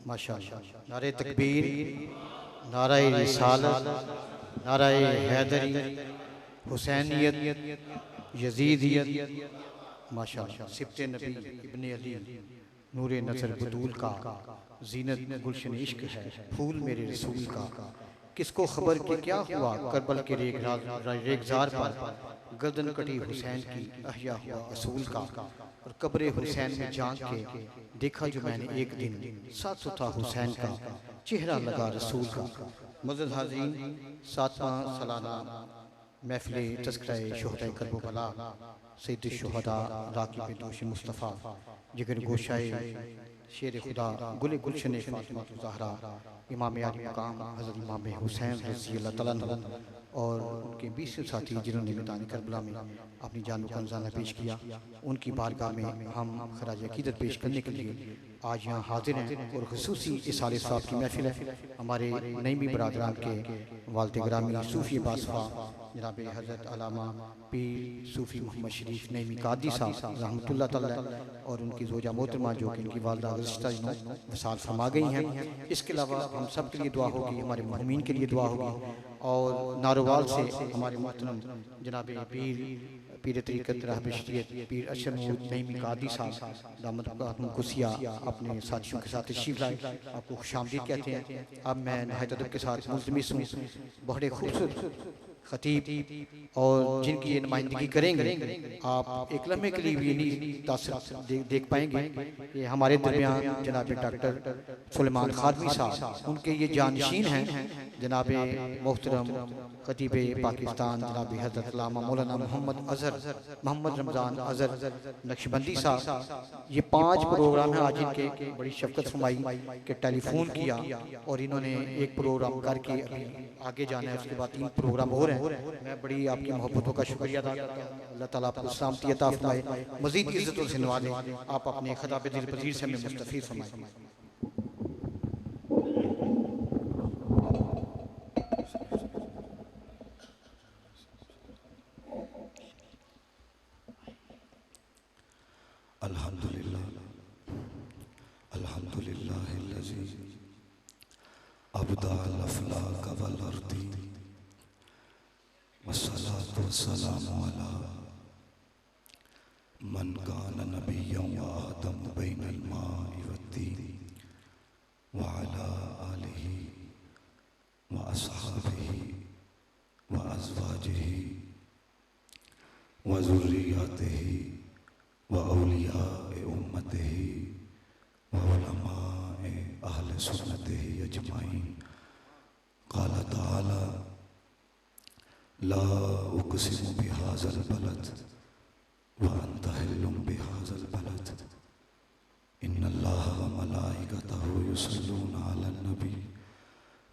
माशाअल्लाह। नारे तकबीर, नाराए रिसालत, नाराए हैदरी, हुसैनियत, यजीदियत, माशाअल्लाह। सिब्ते नबी इब्ने अली, नूरे नसर बतूल का, जीनत गुलशन इश्क है, फूल मेरे रसूल का। किसको खबर कि क्या हुआ करबल के रेगजार पर, गर्दन कटी हुसैन की, अहिया हुआ असूल का। और कब्रे हुसैन में झांक के देखा जो मैंने एक दिन, साथ था हुसैन का, चेहरा लगा रसूल का। मज़द हाज़रीन, 7वां सालाना महफिल तज़किरा शुहदाए करबला, सैयद शुहदा राकिब दोष मुस्तफ़ा, जिगर गोशाए शेर खुदा, गुले गुलशन फातिमा ज़हरा, इमाम आली मकाम हज़रत इमाम हुसैन रज़ी अल्लाह तआला अन्हु और उनके 20 साथी जिन्होंने मैदान करबला में अपनी जानों का नज़राना पेश किया, उनकी बारगाह में हम खराज अक़ीदत पेश करने के लिए आज यहाँ हाजिर हैं। और ख़ुसूसी इसाले साहब की महफिल है। हमारे नईमी बरादरान के वालिद ग्रामी सूफ़ी बासफ़ा जनाब हज़रत अल्लामा पीर सूफ़ी मोहम्मद शरीफ नईमी कादी साहब रहमतुल्लाह तआला और उनकी ज़ौजा मोहतरमा जो कि इनकी वालिदा गुज़िश्ता दिनों वसाल फरमा गई हैं। इसके अलावा हम सब के लिए दुआ होगी, हमारे मरहूमीन के लिए दुआ होगी। और नारोवाल से हमारे मोहतरम जनाब पीर तरीक़त रहब शरीयत पीर अशरफ नईमी कादी साहब दामद कुसिया अपने साथियों के साथ तशरीफ़ लाए, आपको खुशामदीद कहते हैं। अब मैं नहायत अदब के साथ मुल्तमिस हूँ, बड़े खूबसूरत खतीब और जिनकी ये नुमाइंदगी करेंगे, आप एक लम्हे के लिए भी नहीं तासर देख पाएंगे। ये हमारे दरमियान जनाब डॉक्टर सुलेमान खारमी साहब, उनके ये जानशीन हैं जनाब मोहतरम खतीब पाकिस्तान जनाब हज़रत अल्लामा मौलाना मोहम्मद रमज़ान अज़हर नक्शबंदी साहब। ये 5 प्रोग्राम हैं आज इनके, बड़ी शफ़क़त फरमाई के टेलीफोन किया और इन्होंने एक प्रोग्राम करके अभी आगे जाना है, उसके बाद 3 प्रोग्राम हो रहे हैं। मैं बड़ी आपकी मोहब्बतों का शुक्रिया अदा करता हूँ। अल्लाह ताला आपको सलामती अता फरमाए, मज़ीद इज़्ज़तों से नवाज़े, आप अपने खिताब दिल पज़ीर से हमें मुस्तफ़ीद फरमाएं। अल्हम्दुलिल्लाह अल्हम्दुलिल्लाहिल्लज़ी अब्दअल अफ़लाक वल अर्दी वस्सलातु वस्सलामु अला मन कान नबिय्यन व आदम बैनल माइ वत्तीन व अला आलिहि व अस्हाबिहि व अज़वाजिहि व ज़ुर्रिय्यतिहि व औलियाए उम्मतिहि व उलमाए अहले सुन्नतिहि अजमाइन। क़ाल तआला ला उक़सिमु बिहाज़ल बलद व अन्त हिल्लुम बिहाज़ल बलद इन्नल्लाह व मलाइकतहु युसल्लूना अलन नबी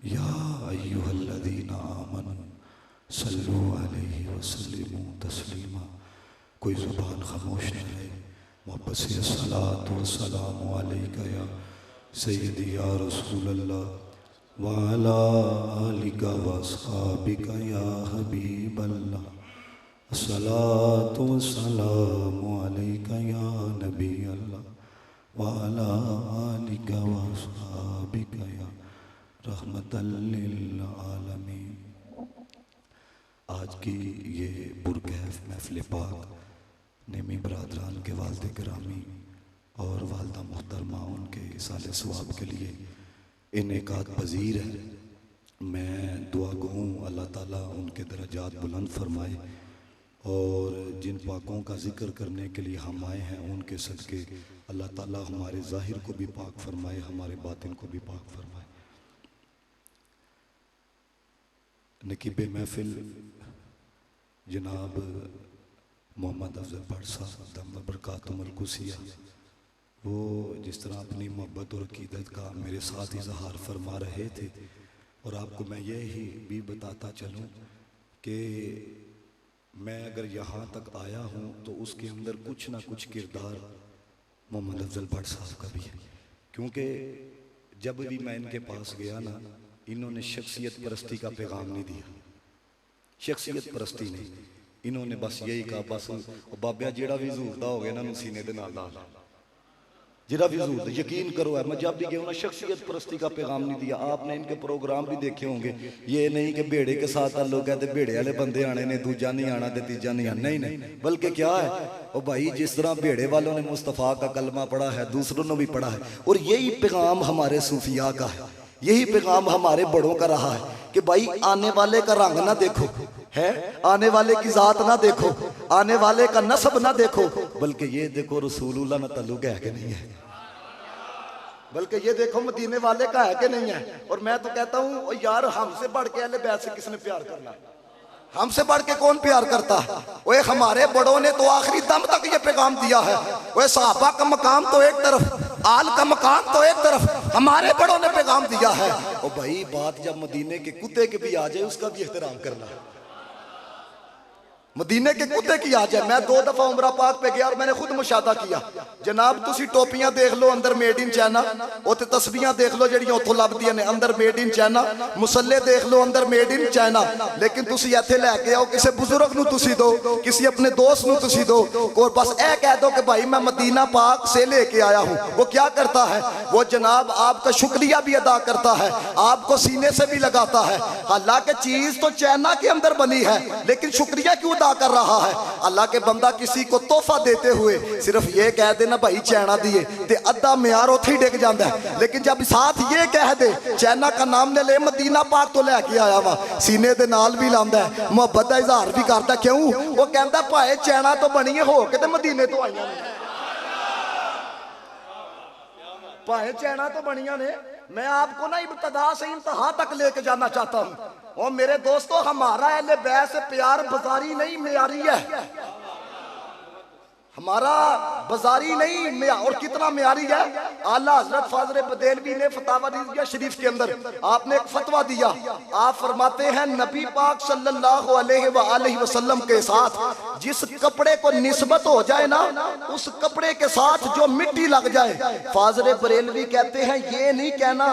या अय्युहल्लज़ीना आमनू सल्लू अलैहि व सल्लिमू तस्लीमा। कोई ज़ुबान खामोश न रहे, मोहब्बत से अस्सलातु वस्सलामु अलैका या सय्यदी या रसूल अल्लाह व अला आलिका व अस्हाबिका या हबीब अल्लाह। अस्सलातु वस्सलामु अलैका या नबी अल्लाह व अला आलिका व अस्हाबिका या रहमतल लिल आलमीन। आज की ये पुरकैफ महफिल पाक नेमी बरादरान के वालिद गिरामी और वालदा मोहतरमा उनके साले सवाब के लिए इनेकात पजीर है। मैं दुआ गो हूँ अल्लाह ताला उनके दरजात बुलंद फरमाए और जिन पाकों का जिक्र करने के लिए हम आए हैं उनके सदके अल्लाह ताला हमारे ज़ाहिर को भी पाक फरमाए, हमारे बातिन को भी पाक फरमाए। नकीब महफिल जनाब मोहम्मद अफजल भट्ट साहब दम बरकातुहुल कुसिया, वो जिस तरह अपनी मोहब्बत और अकीदत का मेरे साथ इजहार फरमा रहे थे, और आपको मैं यही भी बताता चलूँ कि मैं अगर यहाँ तक आया हूँ तो उसके अंदर कुछ ना कुछ किरदार मोहम्मद अफजल भट्ट साहब का भी है। क्योंकि जब भी मैं इनके पास गया ना, इन्होंने शख्सियत परस्ती का पैगाम नहीं दिया, शख्सियत परस्ती नहीं, इन्होंने बस यही कहा बस बाबिया जेड़ा भी जरूरता हो गया ना सीने दे नाल ला। जरा भी जरूर यकीन करो है, मैं जब भी गया ना शख्सियत परस्ती का पैगाम नहीं दिया। आपने इनके प्रोग्राम भी देखे होंगे, ये नहीं कि बेड़े के साथ लोग कहते बेड़े वाले बंदे आने ने, दूजा नहीं आना, तीजा नहीं आना, नहीं नहीं, बल्कि क्या है ओ भाई, जिस तरह बेड़े वालों ने मुस्तफ़ा का कलमा पढ़ा है, दूसरों ने भी पढ़ा है, और यही पैगाम हमारे सूफिया का है, यही पैगाम हमारे बड़ों का रहा है कि भाई आने वाले का रंग ना देखो है, आने वाले की जात ना देखो, आने वाले का नस्ब ना देखो, बल्कि ये देखो रसूलुल्लाह ना ताल्लुक है कि नहीं है, बल्कि ये देखो मदीने वाले का है कि नहीं है। और मैं तो कहता हूँ यार, हमसे बढ़ के अहले बैत से किसने प्यार करना, हमसे बढ़ के कौन प्यार करता है? वो हमारे बड़ों ने तो आखिरी दम तक ये पैगाम दिया है। वो सहाबा का मकाम तो एक तरफ, आल का मकाम तो एक तरफ, हमारे बड़ों ने पैगाम दिया है। ओ भाई, बात जब मदीने के कुत्ते के भी आ जाए उसका भी एहतराम करना है, मदीने के कुत्ते की आ जाए। मैं 2 दफा उमरा पाक पे गया और मैंने खुद मुशादा किया। जनाब तुसी टोपियां देख लो अंदर मेड इन चाइना, उत्ते तस्बीहां देख लो जड़ियां उत्थों लभदियां ने अंदर मेड इन चाइना, मुसल्ले देख लो अंदर मेड इन चाइना, लेकिन तुसी इत्थे लेके आओ किसी बुजुर्ग नूं तुसी दो, किसी अपने दोस्त नूं तुसी दो, और बस ए कह दो कि भाई मैं मदीना पाक से लेके आया हूं। वो क्या करता है? वो जनाब आपका शुक्रिया भी अदा करता है, आपको सीने से भी लगाता है। हालांकि चीज तो चाइना के अंदर बनी है, लेकिन शुक्रिया क्यों कर रहा है? अल्लाह के बंदा किसी को तोहफा देते हुए सिर्फ ये कह देना भाई चाइना दिए, ते अद्धा म्यार उथे डिग जाता है, लेकिन जब साथ ये कह दे चाइना का नाम ने ले मदीना पाक तो लेके आया वा, सीने दे नाल भी लांदा है, मोहब्बत का इजहार भी करता। क्यों? वो कहता भाई चाइना तो बनी हो के ते मदीने तो आईयां ने, भाई चाइना तो बनिया ने। मैं आपको ना इब्तदा से इंतहा तक लेके जाना चाहता हूँ। और मेरे दोस्तों, हमारा अहले बैत से प्यार बाजारी नहीं मेयारी है, हमारा बाजारी नहीं और कितना म्यारी है। आला हजरत फाजर बदेलवी ने फतावा रिज़विया शरीफ के अंदर आपने एक फतवा दिया। आप फरमाते हैं नबी पाक सल्लल्लाहु अलैहि वसल्लम के साथ जिस कपड़े को निस्बत हो जाए ना, उस कपड़े के साथ जो मिट्टी लग जाए, फाजर बरेलवी कहते हैं ये नहीं कहना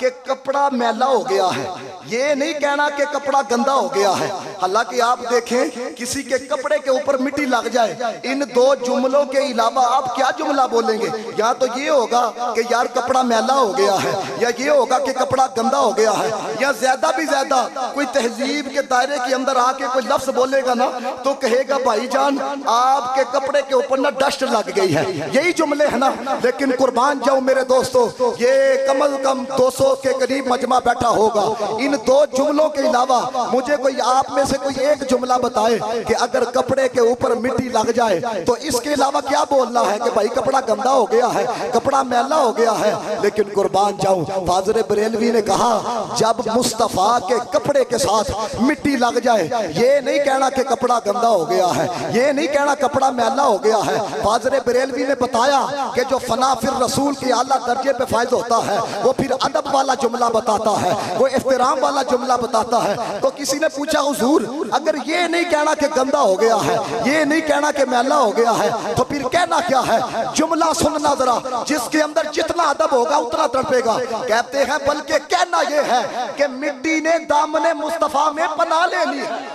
कि कपड़ा मैला हो गया है, ये नहीं कहना कि कपड़ा गंदा हो गया है। हालांकि आप देखें किसी के कपड़े के ऊपर मिट्टी लग जाए, इन 2 जुमलों के अलावा आप क्या जुमला बोलेंगे? या तो ये होगा कि यार कपड़ा मैला हो गया है, या ये होगा कि कपड़ा गंदा हो गया है, या ज्यादा भी ज्यादा कोई तहजीब के दायरे के अंदर आके कोई लफ्ज बोलेगा ना तो कहेगा भाईजान आपके कपड़े के ऊपर ना डस्ट लग गई है, यही जुमले है ना। लेकिन कुर्बान जाऊं मेरे दोस्तों, ये कम अज कम 200 के करीब मजमा बैठा होगा, इन 2 जुमलों के अलावा मुझे कोई आप में से कोई एक जुमला बताए कि अगर कपड़े के ऊपर मिट्टी लग जाए तो इसके अलावा क्या बोलना है कि भाई कपड़ा गंदा हो गया है, कपड़ा मैला हो गया है। लेकिन कुर्बान जाऊं, फाजर बरेलवी ने कहा जब मुस्तफा के कपड़े के साथ मिट्टी लग जाए, ये नहीं कहना कि कपड़ा गंदा हो गया है, ये नहीं कहना कपड़ा मैला हो गया है। फाजर बरेलवी ने बताया कि जो फना फिर रसूल के आला दर्जे पे फायज होता है वो फिर अदब वाला जुमला बताता है, वो इफ्तिराम वाला जुमला बताता है। तो किसी ने पूछा हुजूर अगर ये नहीं कहना कि गंदा हो गया है, ये नहीं कहना कि मैला हो गया है, तो फिर कहना क्या है? जुमला सुनना जरा, जिसके अंदर जितना अदब होगा उतना तड़पेगा। कहते हैं बल्कि कहना यह है कि मिट्टी ने दामने मुस्तफा में पनाह ले ली है,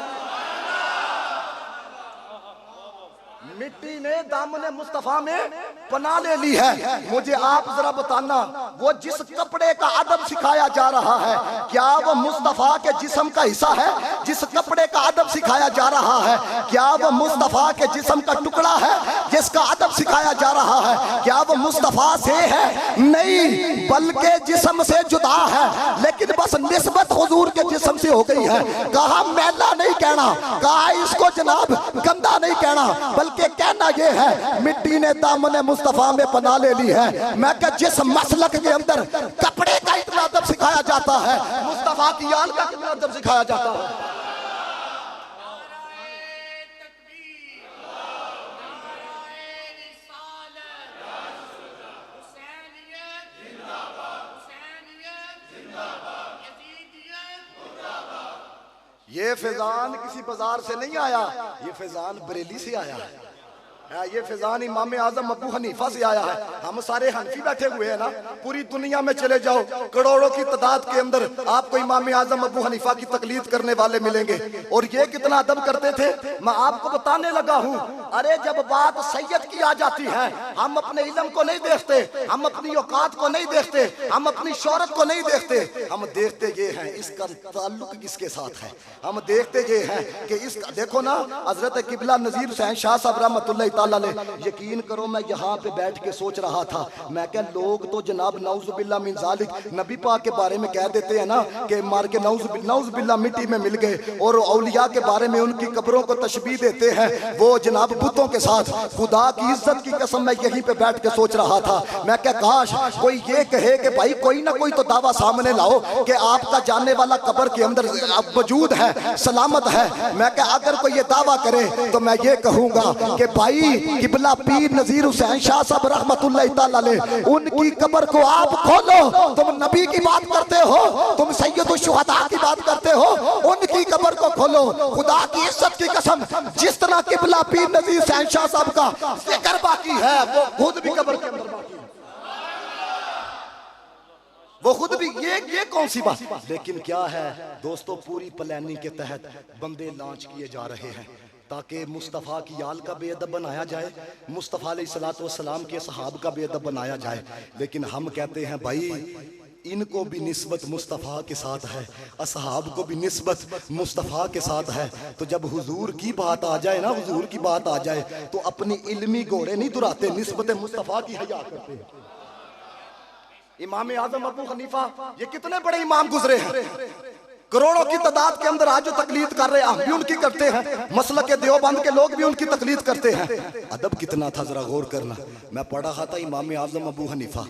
मिट्टी ने दामने मुस्तफा में पनाह ले ली है। मुझे आप जरा बताना, वो जिस कपड़े का अदब सिखाया जा रहा है क्या वो मुस्तफा के जिस्म का हिस्सा है? जिस कपड़े का अदब सिखाया जा रहा है क्या वो मुस्तफा के जिस्म का टुकड़ा है जिसका अदब सिखाया जा रहा है? क्या वो मुस्तफा से है? नहीं, बल्कि जिस्म से जुदा है, लेकिन बस निस्बत हुजूर के जिस्म से हो गई है। कहा मैला नहीं कहना, कहा इसको जनाब गंदा नहीं कहना, बल्कि कहना यह है मिट्टी ने दामने मुस्तफा में पनाह ले ली है। मैं क्या जिस मसलक के अंदर कपड़े का इतना अदब सिखाया जाता है, मुस्तफा की आल का कितना अदब सिखाया जाता है। ये फैजान किसी बाजार से नहीं आया, ये फैजान बरेली से आया है। ये फैजान इमाम आजम अबू हनीफा से आया है। हम सारे हनफी बैठे हुए हैं ना, पूरी दुनिया में चले जाओ, करोड़ों की तादाद के अंदर आपको इमाम आजम अबू हनीफा की तकलीद करने वाले मिलेंगे। और ये कितना अदब करते थे, मैं आपको बताने लगा हूँ। अरे जब बात सैयद की आ जाती है, हम अपने इल्म को नहीं देखते, हम अपनी औकात को नहीं देखते, हम अपनी शोहरत को नहीं देखते, हम देखते ये हैं इसका ताल्लुक किसके साथ है। हम देखते ये हैं कि इसका देखो ना, हजरत किबला नजीर हुसैन शाह साहब रहमतुल्लाह ताला अलैह, यकीन करो मैं यहाँ पे बैठ के सोच रहा था, मैं क्या लोग तो जनाब नौजुबिल्ला मिन जालिक नबी पाक के बारे में कह देते हैं ना कि मार के नौजुबिल्ला मिट्टी में मिल गए, और औलिया के बारे में उनकी कब्रों को तशबीह देते हैं वो जनाब बुतों के साथ। खुदा की इज्जत की कसम मैं यहीं पे बैठ के सोच रहा था, मैं क्या काश कोई ये कहे कि भाई कोई ना कोई तो दावा सामने लाओ कि आपका जानने वाला कब्र के अंदर मौजूद है, सलामत है। मैं क्या अगर कोई ये दावा करे तो मैं ये कहूंगा कि भाई किबला पीर नजीर हुसैन शाह साहब रहमतुल्लाह ताला अलैह, उनकी कब्र को आप खोलो। तुम नबी की बात करते हो, तुम सैयदुल शुहदा की बात करते हो, उनकी कब्र को खोलो। खुदा की इज्जत की कसम, जिस तरह किबला पीर नजीर हुसैन शाह साहब का जिक्र बाकी है, वो खुद भी कब्र के अंदर बाकी है, वो खुद भी। ये कौन सी बात। लेकिन क्या है दोस्तों, पूरी प्लानिंग के तहत बंदे लॉन्च किए जा रहे हैं ताकि मुस्तफ़ा की आल का बेअदब बनाया जाए, मुस्तफ़ा अलैहिस्सलाम के सहाब का बेअदब बनाया जाए। लेकिन हम कहते हैं भाई इनको भी निस्बत मुस्तफ़ा के साथ है, असहाब को भी निस्बत मुस्तफ़ा के साथ है। तो जब हुजूर की बात आ जाए ना, हुजूर की बात आ जाए तो अपनी इल्मी घोड़े नहीं दुराते, निस्बत मुस्तफ़ा की हया करते हैं। इमाम आजम अबू हनीफा, ये कितने बड़े इमाम गुजरे हैं, करोड़ों की तादाद के अंदर आज जो तकलीद कर रहे हैं, हम भी उनकी करते हैं, मसलक के देवबंद के लोग भी उनकी तकलीद करते हैं। अदब कितना था जरा गौर करना। मैं पढ़ रहा था इमाम आजम अबू हनीफा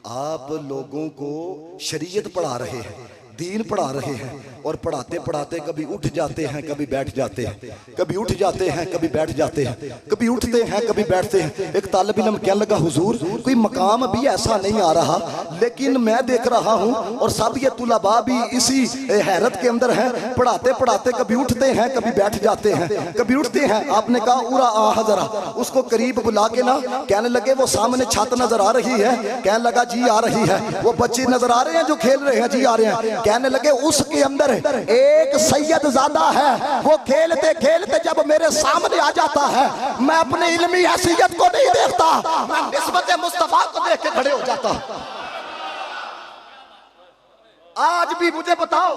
आप लोगों को शरीयत पढ़ा रहे हैं, दीन पढ़ा रहे हैं, और पढ़ाते पढ़ाते कभी उठ जाते हैं, कभी बैठ जाते हैं, कभी उठ जाते हैं, कभी बैठ जाते हैं, कभी उठते हैं, कभी बैठते हैं। एक तालिब इल्म कहने लगा हुजूर कोई मकाम भी ऐसा नहीं आ रहा, लेकिन मैं देख रहा हूँ और सब ये तुलबा भी इसी हैरत के अंदर हैं, पढ़ाते पढ़ाते कभी उठते हैं, कभी बैठ जाते हैं, कभी उठते हैं। आपने कहा उरा आ जरा, उसको करीब बुला के ना कहने लगे, वो सामने छत नजर आ रही है, कहने लगा जी आ रही है। वो बच्चे नजर आ रहे हैं जो खेल रहे हैं, जी आ रहे हैं। कहने लगे उसके अंदर एक सैयद ज़ादा है, वो खेलते खेलते जब मेरे सामने आ जाता है, मैं अपने इल्मी हैसियत को नहीं देखता, मैं निस्बत मुस्तफा को देख के खड़े हो जाता। आज भी मुझे बताओ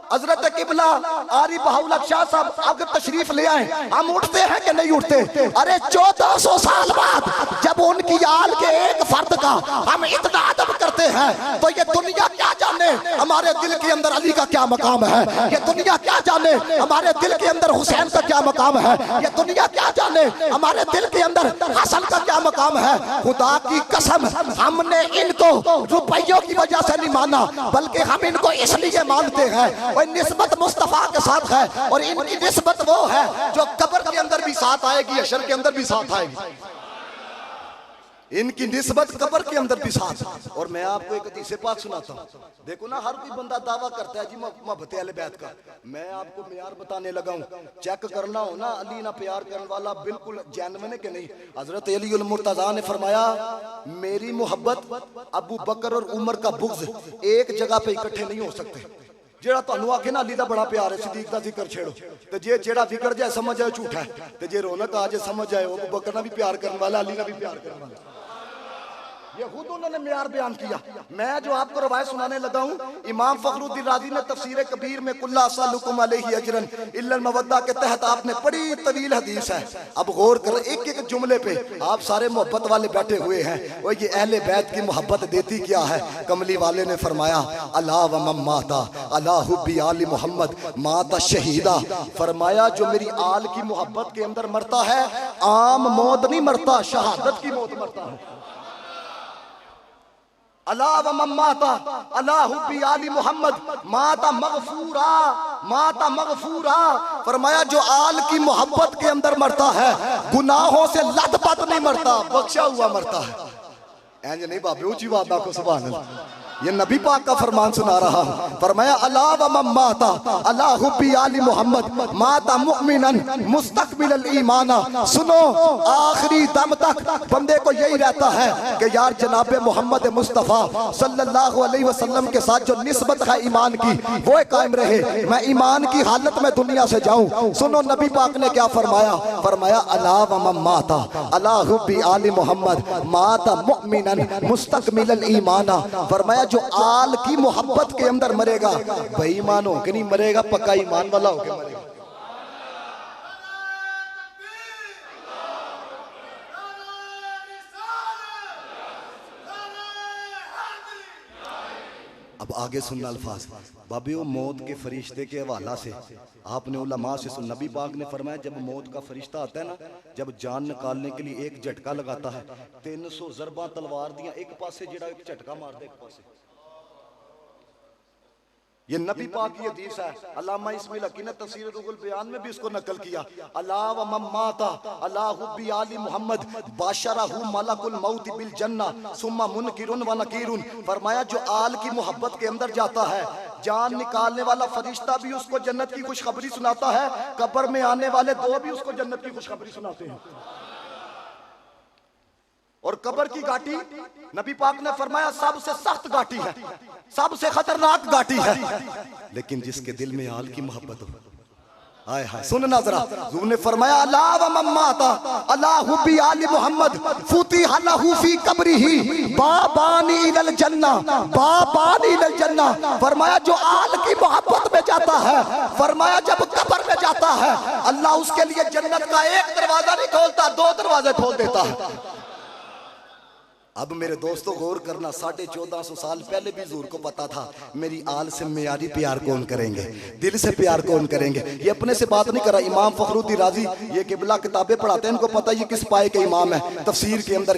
हजरत किबला आरिफ बहाउल शाह साहब अगर तशरीफ ले आए, हम उठते हैं कि नहीं उठते? अरे 1400 साल बाद जब उनकी आल के एक फर्द का हम इतना अदब करते हैं, तो ये दुनिया क्या जाने हमारे दिल के अंदर अली का क्या मकाम है, ये दुनिया क्या जाने हमारे दिल के अंदर हुसैन का क्या मकाम है, ये दुनिया क्या जाने हमारे दिल के अंदर हसन का क्या मकाम है। खुदा की कसम हमने इनको रुपयों की वजह से नहीं माना, बल्कि हम इनको इसलिए मानते हैं और निस्बत मुस्तफा के साथ है, और इनकी निस्बत वो है जो कब्र के अंदर भी साथ आएगी, हशर के अंदर भी साथ आएगी। इनकी निस्बत कब्र के अंदर भी साथ। और मैं आपको एक हदीस पाक सुनाता हूँ। देखो ना, हर कोई बंदा दावा करता है जी मोहब्बत अहले बैत का, मैं आपको मेयार बताने लगा हूँ। चेक करना हो ना, अली ना प्यार करने वाला बिल्कुल जेन्युइन है कि नहीं। हजरत अली उल मुर्तजा ने फरमाया, मेरी मोहब्बत अबू बकर और उमर का बुग़्ज़ एक जगह पे इकट्ठे नहीं हो सकते। जेड़ा तुहानू आखे ना अली दा बड़ा प्यार है, सिद्दीक दा जिक्र छेड़ो, ते जे जेड़ा बिगड़ जाए समझ जाए झूठा है, ते जे रौनक आ जाए समझ जाए अबू बकर ना भी प्यार करने वाला, अली ना भी प्यार करने वाला। ये खुद उन्होंने मेयार बयान किया। मैं जो आपको रवायत सुनाने लगा हूँ, इमाम फखरुद्दीन राज़ी ने तफसीर कबीर में कुल्ला असअलुकुम अलैहि अजरन इल्लल मवद्दा के तहत आपने बड़ी तवील हदीस है। अब गौर कर, एक एक जुमले पे आप सारे मोहब्बत वाले बैठे हुए हैं, और ये अहले बैत की मोहब्बत देती क्या है। कमली वाले ने फरमाया, अला व मम्माता अला हुब्बी आली मोहम्मद माता शहीदा। फरमाया जो मेरी आल की मोहब्बत के अंदर मरता है, आम मौत नहीं मरता, शहादत की मौत मरता है। अला व मम्माता अला हुब्बी आली मोहम्मद माता मगफूरा, माता मगफूरा। फरमाया जो आल की मोहब्बत के अंदर मरता है, गुनाहों से लथपथ नहीं मरता, बख्शा हुआ मरता है। ऐंज नहीं बाबे ऊंची बात आखो सुभान अल्लाह। ये नबी पाक का फरमान सुना रहा हूं। फरमाया अला व मम्माता अला हुब्बी आली मोहम्मद माता मुमिनन मुस्तकबिल ईमाना। सुनो, आखिरी दम तक बंदे को यही रहता है कि यार जनाब मोहम्मद मुस्तफ़ा सल्लल्लाहु अलैहि वसल्लम के साथ जो निस्बत है ईमान की वो कायम रहे, मैं ईमान की हालत में दुनिया से जाऊं। सुनो नबी पाक ने क्या फरमाया, फरमाया अला व मम्माता अला हुब्बी आली मोहम्मद माता मुमिनन मुस्तकबिल ईमाना। फरमाया जो आल की मोहब्बत के अंदर मरेगा, बेईमान हो के नहीं मरेगा, पक्का ईमान वाला हो के मरेगा। अब आगे सुनना अल्फाज बाबी, वो मौत के फरिश्ते के हवाला से आपने उलमा से सुन, नबी पाक ने फरमाया जब मौत का फरिश्ता आता है ना, जब जान निकालने के लिए एक झटका लगाता है, 300 ज़रबा तलवार दिया एक पासे जेड़ा एक झटका मार दे एक पासे। ये नबी पाक की हदीस है। अल्लामा इस्माइल हकी ने तफसीर रुहुल बयान में भी इसको नकल किया। अला व मम्माता अला हुब्बी आली मोहम्मद बाशरहु मलकुल मौत बिल जन्ना सुम्मा मुनकिरुन व नकीरुन। फरमाया जो आल की मोहब्बत के अंदर जाता है, जान निकालने वाला फरिश्ता भी उसको जन्नत की खुशखबरी सुनाता है, कब्र में आने वाले दो भी उसको जन्नत की खुशखबरी सुनाते हैं। और कब्र की घाटी नबी पाक ने फरमाया सबसे सख्त घाटी है, सबसे खतरनाक घाटी है, लेकिन जिसके दिल में आल की मोहब्बत हो। हाय हाय सुनना जरा, हुजूर ने फरमाया अला व मम्माता अला हुब्बी आली मोहम्मद फुतिह लहू फी कब्रिही बाबानी इलल जन्ना बाबानी इलल जन्ना। फरमाया जो आल की मोहब्बत में जाता है, फरमाया जब कब्र में जाता है, अल्लाह उसके लिए जन्नत का एक दरवाजा नहीं खोलता, 2 दरवाजे खोल देता है। अब मेरे दोस्तों गौर करना, 1450 साल पहले भी हुजूर को पता था मेरी आल से मेयारी प्यार कौन करेंगे, दिल से प्यार कौन करेंगे। ये अपने से बात नहीं करा, इमाम फखरुद्दीन राजी ये किबला किताबें पढ़ाते हैं, इनको पता है ये किस पाए के इमाम है। तफसीर के अंदर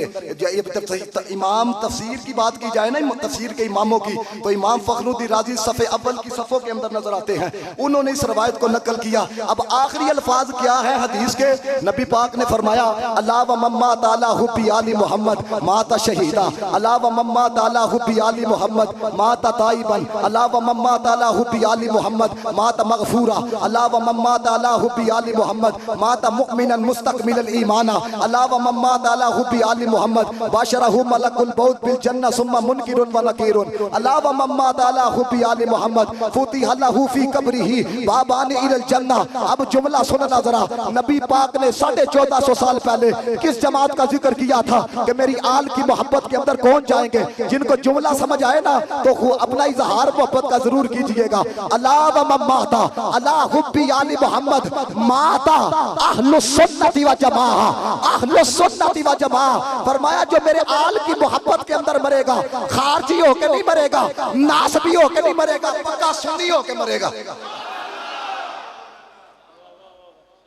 इमाम तफसीर की बात की जाए ना, तफसीर के इमामों की, तो इमाम फखरुद्दीन राजी सफ़े अव्वल की सफ़ों के अंदर नजर आते हैं। उन्होंने इस रवायत को नकल किया। अब आखिरी अल्फाज क्या है हदीस के, नबी पाक ने फरमाया अला व मम्मा ताला हुब्बी आली मोहम्मद माता शहीदा अला व मम्मा ताला हुब्बी आली मोहम्मद माता ताइबन अला व मम्मा ताला हुब्बी आली मोहम्मद माता मगफूरा अला व मम्मा ताला हुब्बी आली मोहम्मद माता मुमिनन मुस्तकमिल ईमाना अला व मम्मा ताला हुब्बी आली मोहम्मद बाशरहु मलकुल मौत बिल जन्ना सुम्मा मुनकिरुन व नकीरुन अला व मम्मा ताला हुब्बी आली मोहम्मद फुतिह लहू फी कब्रिही बाबानी इलल जन्ना। अब जुमला सुनना जरा, नबी पाक ने 1450 साल पहले किस जमात का जिक्र किया था कि मेरी आल की मोहब्बत के अंदर कौन जाएंगे। जिनको जुमला समझ आए ना तो अपना इजहार मोहब्बत का जरूर कीजिएगा। अला व मम्माता अला हुब्बी आली मोहम्मद माता अहलुस सुन्नति व जमाअह अहलुस सुन्नति व जमाअह। फरमाया जो मेरे आल की मोहब्बत के अंदर मरेगा, खारजी होके नहीं मरेगा, नासबी होके नहीं मरेगा, पक्का सुन्नी होके मरेगा,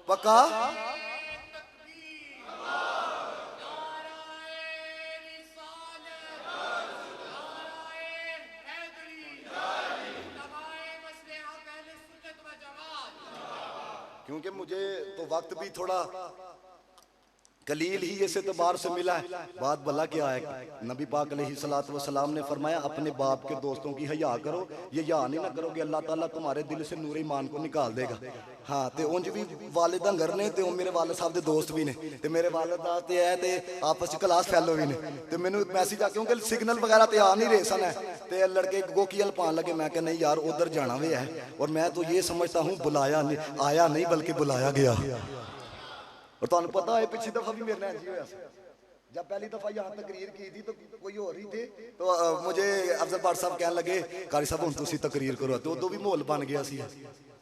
पक्का। क्योंकि मुझे तो वक्त भी थोड़ा कलील ही इस एतबार से मिला है। बात भला क्या है, नबी पाक अलैहिस्सलातु वस्सलाम ने फरमाया अपने बाप के दोस्तों की हया करो, ये या नहीं ना करोगे अल्लाह ताला तुम्हारे दिल से नूर ईमान को निकाल देगा। हाँ तो उंज भी वालिदा घर ने ते मेरे वालिद साहब के दोस्त भी ने ते मेरे वालिदा ते है ते आपस च क्लास फैलो भी ने ते मैनू मैसेज आ क्योंकि सिग्नल वगैरह ते आ नहीं रहे सन है ते लड़के गोकील पान लगे। मैं कह नहीं यार उधर जाना भी है, और मैं तो ये समझता हूँ बुलाया नहीं, आया नहीं बल्कि बुलाया गया। और तुम पता है पिछली दफा भी मेरे जी हुआ, जब पहली दफा यहाँ तकरीर की थी तो कोई और ही थे, तो मुझे अफजल पाठ साहब कहने लगे कारी साहब हम तुसी तकरीर करो, तो उदो भी माहौल बन गया सी।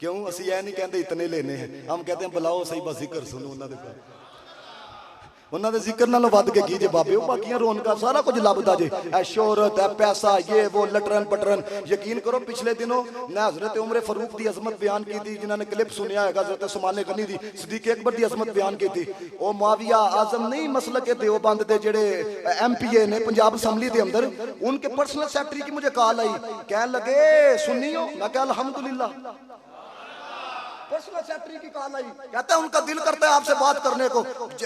क्यों असी यह नहीं कहते इतने लेने हैं, हम कहते हैं बुलाओ सही बस जिक्र सुनो उन्होंने जिक्र नालों वध के की जे बाबे बाकियां रौनक सारा कुछ लभदा जे, शोहरत है पैसा ये वो लटरन पटरन। यकीन करो पिछले दिनों मैं हजरत उमर फारूक की अजमत बयान की थी, जिन्होंने क्लिप सुनिया है हजरत उस्मान गनी दी सिद्दीक अकबर की अजमत बयान की थी। वो मुआविया आजम नहीं मसलक के देवबंद दे जेड़े MPA ने पंजाब असम्बली के अंदर, उनके पर्सनल सेक्रेटरी की मुझे कॉल आई, कहने लगे सुन्नी हो, मैं कहा अल्हम्दुलिल्लाह। पर्सनल सेक्रेटरी की कॉल आई, कहता है उनका दिल करता है आपसे बात करने को।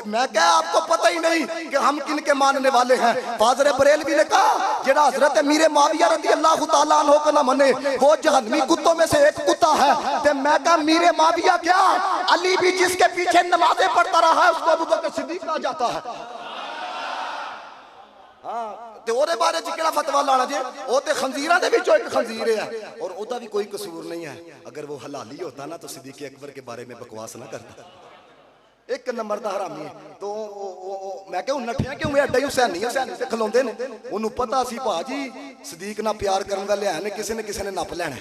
मैं क्या, आपको पता ही नहीं कि हम किन के मानने वाले हैं। फादर बरेलवी ने कहा जेड़ा हजरत मीरे माविया रज़ी अल्लाह तआला अन्हु को न मने वो जहन्नमी कुत्तों में से एक कुत्ता है। ते मैं कहा मीरे माविया क्या, अली भी जिसके पीछे नमाजें पढ़ता रहा है उसको अबू बकर सिद्दीक कहा जाता है। हाँ ते ओरे बारे च केड़ा फतवा लाना जे, ओ ते खंजीरां दे विचों एक खंजीर है और ओदा भी कोई कसूर नहीं है। अगर वो हलाली होता ना तो सिद्दीक अकबर के बारे में बकवास ना करता। एक नंबर दा हरामी है। तो मैं कहूं नठिया क्यों एडा ही हुसैनी ते खलोंदे ने। ओनू पता सी भाजी सिद्दीक ना प्यार करन वाले है ने किसी ने नप लेना।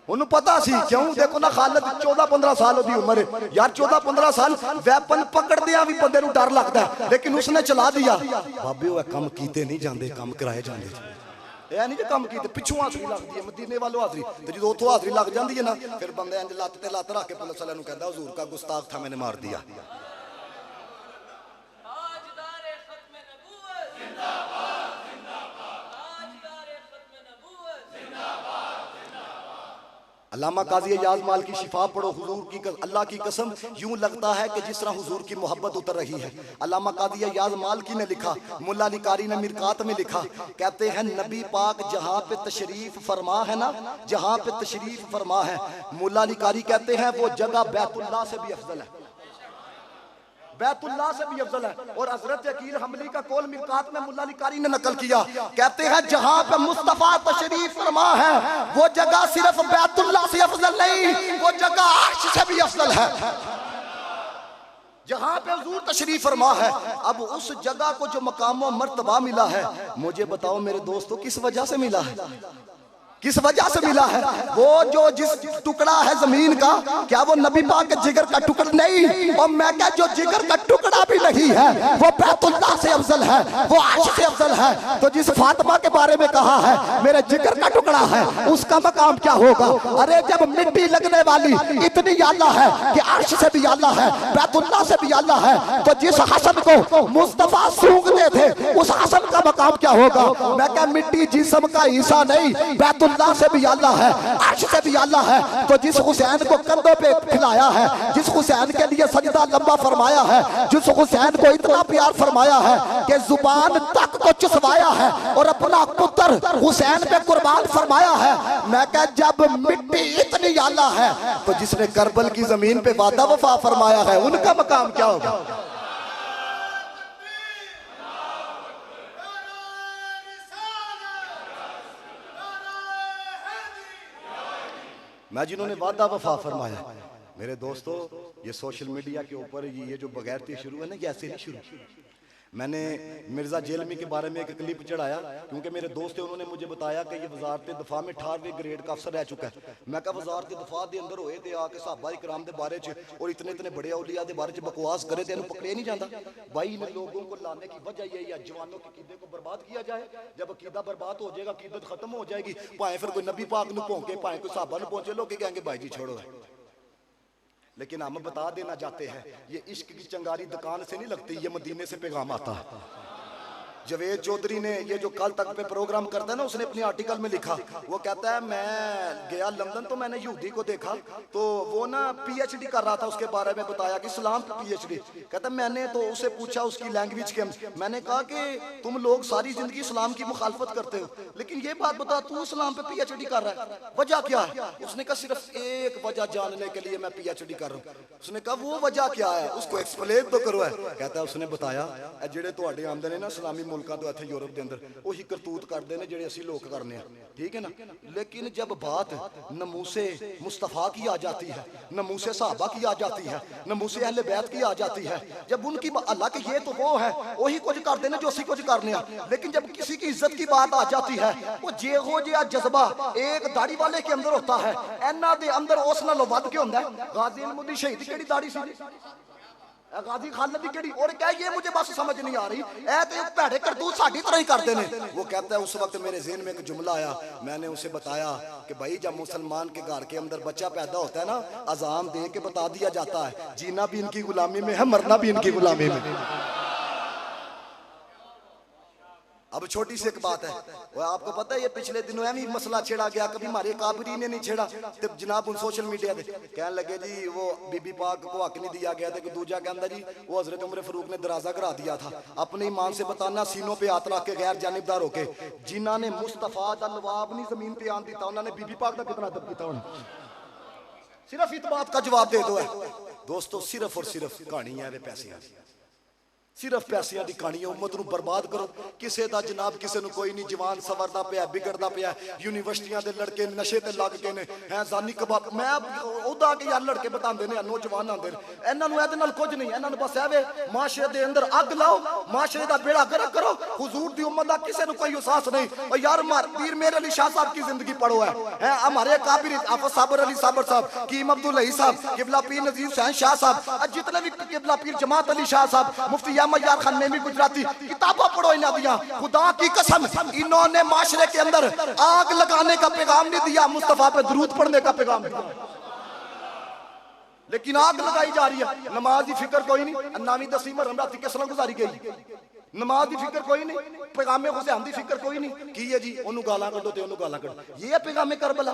उन्हें पता सी क्यों, देखो ना खालिद 14-15 साल की उम्र है यार, 14-15 साल वैपन पकड़दिया भी बंदे डर लगता है, लेकिन उसने चला दिया। बाबे वो कम कीते नहीं जाते, कम कराए जाते। यह नहीं जो कम कीते पिछू हाजरी लगती है, मदीने वालों हाजरी, तो जो उतो हाजरी लग जाती है ना फिर बंदे इंज लत्त ते लत्त रख के पुलिस वाले कहता हुजूर का गुस्ताख था मैंने मार दिया। अल्लामा काजी अयाज माल की शिफा पढ़ो, हुजूर की अल्लाह की कसम यूं लगता है कि जिस तरह हुजूर की मोहब्बत उतर रही है। अल्लामा काजी अयाज मालकी ने लिखा, मुल्ला अली कारी ने मिरकात में लिखा, कहते हैं नबी पाक जहां पे तशरीफ फरमा है ना, जहां पे तशरीफ फरमा है, मुल्ला अली कारी कहते हैं वो जगह बैतुल्लाह से भी अफजल है, बैतुल्लाह से भी अफजल है। और हजरत अकील हमली का कौल मिरकात में मुल्ला अली कारी ने नकल किया, कहते हैं जहां पे मुस्तफा तशरीफ फरमा है वो जगह सिर्फ बैतुल्लाह से अफजल नहीं, वो जगह अर्श से भी अफजल है। जहां पे हुजूर तशरीफ फरमा है, अब उस जगह को जो मकाम व मर्तबा मिला है, मुझे बताओ मेरे दोस्तों किस वजह से मिला है, किस वजह से मिला है? वो जो जिस टुकड़ा है जमीन का, क्या वो नबी पाक के जिगर का टुकड़ा नहीं? और मैं क्या जो जिगर का टुकड़ा भी नहीं है वो बैतुल्लाह से अफजल है, वो अर्श से अफजल है। तो जिस फातिमा के बारे में कहा है मेरे जिगर का टुकड़ा है, उसका मकाम क्या होगा? अरे जब मिट्टी लगने वाली इतनी आला है कि अर्श से भी आला है, बैतुल्लाह से भी आला है, तो जिस हसन को मुस्तफा सूंघते थे उस हसन का मकाम क्या होगा? मैं क्या मिट्टी जिस्म का हिस्सा नहीं, बैतुल्लाह से भी आला है, अर्श से भी आला है। तो जिस हुसैन को कंधों पे खिलाया है, जिस हुसैन के लिए सजदा लंबा फरमाया है, जिस हुसैन को इतना प्यार फरमाया है कि जुबान तक को चुसवाया है और अपना पुत्र हुसैन पे कुर्बान फरमाया है, मैं क्या जब मिट्टी इतनी आला है तो जिसने करबल की जमीन पे वादा वफा फरमाया है उनका मकाम क्या होगा? मैं जिन्होंने वादा वफा फरमाया। मेरे दोस्तों ये सोशल मीडिया के ऊपर ये जो बगैरती शुरू है ना, ये ऐसे नहीं शुरू। मैंने मिर्जा जेलमी के बारे में एक क्लिप चढ़ाया क्योंकि मेरे दोस्त थे, उन्होंने मुझे बताया कि ये वजारत दफा में 18वें ग्रेड का अफसर रह चुका है। मैं कहा वजारत दफा के अंदर होए ते आके सहाबा इकराम के बारे च और इतने इतने बड़े औलिया के बारे च बकवास करे तो पकड़े नहीं जाता। भाई इन लोगों को लाने की वजह यही है जवानों के अकीदे को बर्बाद किया जाए। जब अकीदा बर्बाद हो जाएगा, अकीदत खत्म हो जाएगी, भाएं फिर कोई नबी पाक नूं भौंके, भाएं कोई सहाबा नूं पहुंचे, लोग कहेंगे भाई जी छोड़ो है। लेकिन हम बता देना चाहते हैं ये इश्क की चंगारी दुकान से नहीं लगती, ये मदीने से पैगाम आता है। जवेद चौधरी ने ये जो कल तक पे प्रोग्राम करता है ना, उसने अपने आर्टिकल में लिखा, वो कहता है मैं गया लंदन तो मैंने यहूदी को देखा तो वो ना पीएचडी कर रहा था, उसके बारे में बताया कि इस्लाम पे पीएचडी। कहता मैंने तो उसे पूछा उसकी लैंग्वेज के, मैंने कहा कि तुम लोग सारी जिंदगी इस्लाम की मुखालफत करते हो, लेकिन ये बात बता तू इस्लाम पे पीएचडी कर रहा है, वजह क्या है? उसने कहा सिर्फ एक वजह जानने के लिए मैं पीएचडी कर रहा हूँ। उसने कहा वो वजह क्या है, उसको एक्सप्लेन तो करो है। कहता है उसने बताया जेडे तुहाडे आंदे ने ना इस्लामी मुल्कों तो इत्थे यूरोप के अंदर वही करतूत करते हैं जेडे असीं लोग करने, ठीक है ना। लेकिन जब बात नमूसे मुस्तफा की आ जाती है, नमूसे सहाबा की आ जाती है, नमूसे अहले बैत की आ जाती है, जब उनकी अल्लाह के ये तो वो है वही कुछ करते हैं जो असीं कुछ करने, लेकिन जब किसी की इज्जत की बात आ जाती है वो जेहो जिहा जज्बा एक दाढ़ी वाले के अंदर होता है, इन्हां दे अंदर उस नालों वध के हुंदा है। गाजी अहमद दी शहीद केड़ी दाढ़ी सी, गाजी खालिद दी केड़ी, और क्या ये मुझे बस समझ नहीं आ रही, ऐ तो भैड़े करतूत साडी तरह ही करते हैं। वो कहता है उस वक्त मेरे ज़हन में एक जुमला आया, मैंने उसे बताया कि भाई जब मुसलमान के घर के अंदर बच्चा पैदा होता है ना, अजान दे के बता दिया जाता है जीना भी इनकी गुलामी में है, मरना भी इनकी गुलामी में। अब छोटी सी एक बात है, वो आपको पता है ये पिछले दिनों भी मसला छेड़ा गया, कभी हमारे काबरी ने नहीं छेड़ा। तो जनाब उन सोशल मीडिया पे कहने लगे जी वो बीबी पाक को हक नहीं दिया गया था कि दूजा कहता जी वो हजरत उमर फारूक ने दराजा करा दिया था। अपनी ईमान से बताना सीनों पे हाथ रख के गैर जानिबदार होके जिन्हों ने मुस्तफा दा लवाब नहीं जमीन पे आन दिता, उन्होंने बीबी पाक का कितना अदब किया। सिर्फ इस बात का जवाब दे दो है दोस्तों, सिर्फ और सिर्फ कहानी है वे पैसे, सिर्फ पैसियां दी कहानी है। उम्मत नू बर्बाद करो, किसे दा जनाब किसे नू कोई नहीं, जवान सवरदा पिया बिगड़दा पिया, यूनिवर्सिटियां दे लड़के नशे ते लग के ने हैं जानी कबाब। मैं ओदा के यार लड़के बतांदे ने नौजवान आंदे ने, इन्हां नू इहदे नाल कुछ नहीं, इन्हां नू बस एवे माशरे दे अंदर अग लाओ, माशरे दा बेड़ा गर्क करो। हुजूर दी उम्मत दा किसे नू कोई एहसास नहीं। और यार पीर मेरे अली शाह साहब की जिंदगी पढ़ो है, हैं हमारे काबिर आफत साबर अली साबर साहब, कीम अब्दुल हई साहब, किबला पीर नजीर हुसैन शाह साहब, जितने भी किबला पीर जमात अली शाह साहब, मुफ्ती यार खान में भी गुजराती किताबा पढ़ो इन्हों दिया। खुदा की कसम इन्होंने माशरे के अंदर आग लगाने का पैगाम नहीं दिया, मुस्तफा पे दरूद पढ़ने का पैगाम दिया, लेकिन आग लगाई जा रही है। नमाज की फिक्र कोई नहीं, नामी दसवीं मरहम राती किस तरह गुजारी गई, नमाज की फिक्र कोई नहीं, पैगामे हुसैन की फिक्र कोई नहीं। की है जी ओनू गालां कड्डो ते ओनू गालां कड्डो, ये है पैगामे करबला,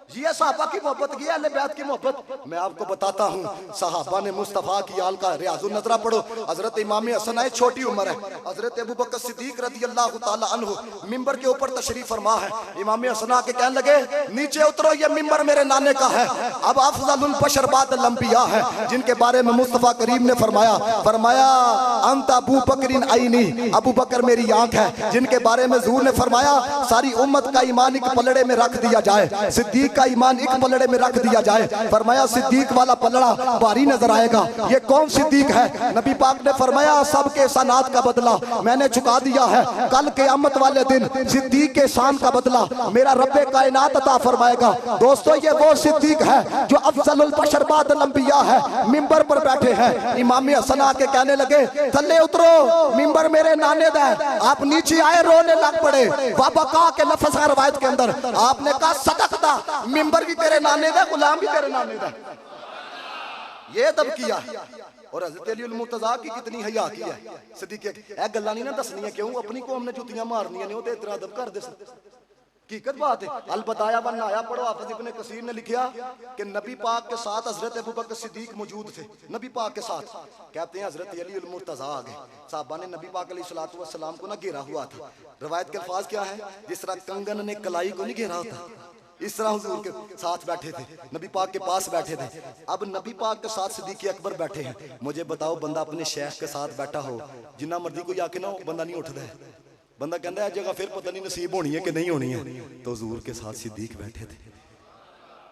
ये है सहाबा की मोहब्बत, ये अहले बैत की मोहब्बत। मैं आपको बताता हूँ सहाबा ने मुस्तफा की आल का रियाजुन नजरा पढ़ो। हजरत इमाम हसन है, छोटी उम्र है, हजरत अबू बकर सिद्दीक रज़ी अल्लाह तआला अन्हु मिंबर के ऊपर तशरीफ फरमा है। इमाम हसन आके कहने लगे नीचे उतरो, ये मिंबर मेरे नाने का है। अब अफज़लुल बशर बादल अंबिया है, जिनके बारे में मुस्तफा करीम ने फरमाया अंत अबू बकरिन आईनी, अबू बकर मेरी आंख है, जिनके बारे में हुजूर ने फरमाया सारी उम्मत का ईमान एक पलड़े में रख दिया जाए, सिद्दीक का ईमान एक पलड़े में रख दिया जाए। फरमाया सिद्दीक वाला पलड़ा भारी नजर आएगा, ये कौन सिद्दीक है? नबी पाक ने फरमाया सबके सनात का बदला मैंने चुका दिया है, कल क़यामत वाले दिन सिद्दीक के शान का बदला मेरा रब्बे कायनात अता फरमाएगा। दोस्तों ये वो सिद्दीक है जो अफज़लुल बशर बादल अंबिया है, मिंबर पर बैठे हैं। इमाम हसन आके कहने लगे थल्ले उतरो, मिंबर मेरे नाने दा है। आप नीचे आए, रोने लग पड़े। बाबा का के लफ्ज़ है रवायत के अंदर, आपने कहा सदकता, मिंबर भी तेरे नाने दा, गुलाम भी तेरे नाने दा। ये तब किया। और हज़रत अली उल मुर्तज़ा की कितनी हया की है। सिद्दीक़ ए गल्लां नहीं ना दसनियां, क्यों अपनी कौम ने जुतियां मारनियां ने, वो ते इतना अदब कर दे। हकीकत बात है। अल बताया वरना आया पढ़ो, हाफिज़ इब्ने कसीर ने लिखा कि नबी पाक के साथ हजरत अबू बकर सिद्दीक मौजूद थे। नबी पाक के साथ कहते हैं हजरत अली उल मुर्तज़ा आ गए। साहबा ने नबी पाक अलैहिस्सलातु वस्सलाम को ना घेरा हुआ था। रवायत के अल्फाज क्या है, जिस तरह कंगन ने कलाई को नहीं घेरा होता, इस तरह हुजूर के साथ बैठे थे, नबी पाक के पास बैठे थे। अब नबी पाक के साथ सिद्दीक़ अकबर बैठे हैं। मुझे बताओ बंदा अपने शेख के साथ बैठा हो, जिन्ना मर्जी कोई आके ना बंदा नहीं उठता है, बंदा कहता है जगह फिर पता नहीं नसीब होनी है कि नहीं होनी है। तो हुजूर के साथ सिद्दीक़ बैठे थे,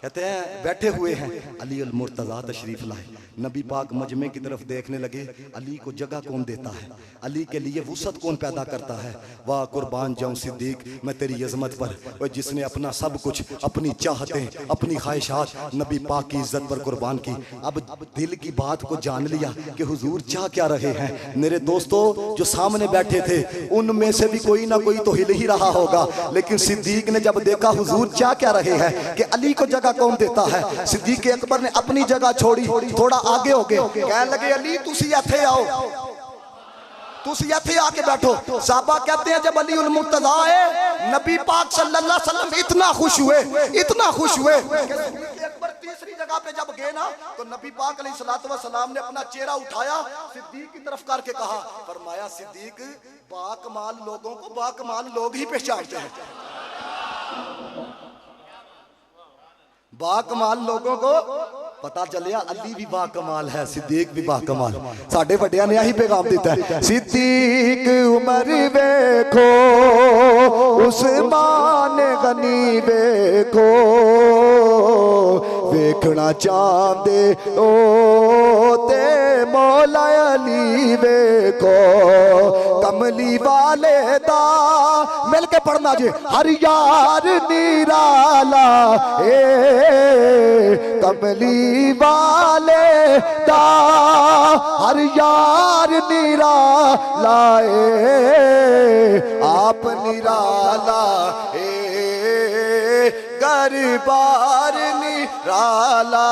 कहते हैं बैठे हुए हैं, अली अल मुर्तज़ा तशरीफ लाए। नबी पाक मजमे की तरफ देखने लगे, अली को जगह कौन देता है, अली के लिए वुसअत कौन पैदा करता है। वाह कुर्बान जाऊं सिद्दीक मैं तेरी अजमत पर, और जिसने अपना सब कुछ, अपनी चाहतें, अपनी ख्वाहिशात नबी पाक की इज्जत पर कुर्बान की। अब दिल की बात को जान लिया कि हुजूर चाह क्या रहे हैं। मेरे दोस्तों जो सामने बैठे थे उनमें से भी कोई ना कोई तो हिल ही रहा होगा, लेकिन सिद्दीक ने जब देखा हुजूर चाह क्या रहे हैं कि अली को जगह कौन देता है, सिद्दीक अकबर ने अपनी जगह छोड़ी, थोड़ा आगे हो गए, कहने लगे अली तुसी इत्थे आओ, तुसी इत्थे आके बैठो। साहबा कहते हैं जब अली उल मुर्तज़ा आए, नबी पाक सल्लल्लाहु अलैहि वसल्लम इतना खुश हुए, इतना खुश हुए। अकबर तीसरी जगह पे जब गए ना, तो नबी पाक अलैहिस्सलातु वस्सलाम ने अपना चेहरा उठाया, सिद्दीक की तरफ करके कहा, फरमाया सिद्दीक बाकमाल लोगों को बाकमाल लोग ही पहचानते हैं, बाकमाल लोगों को पता चलिया अली भी बाकमाल है, सिद्दीक भी बाकमाल। साडे वड्डियां ने यही पैगाम दिता है, सिद्दीक उमर वेखो, उस्मान गनी वेखो, वेखना चाहते ओ ते मौला अली वेखो, कमली वाले दा मिल के पढ़ना जी, हर यार निराला कमली वाले दा, हर यार निराला आप निराला गरबार निराला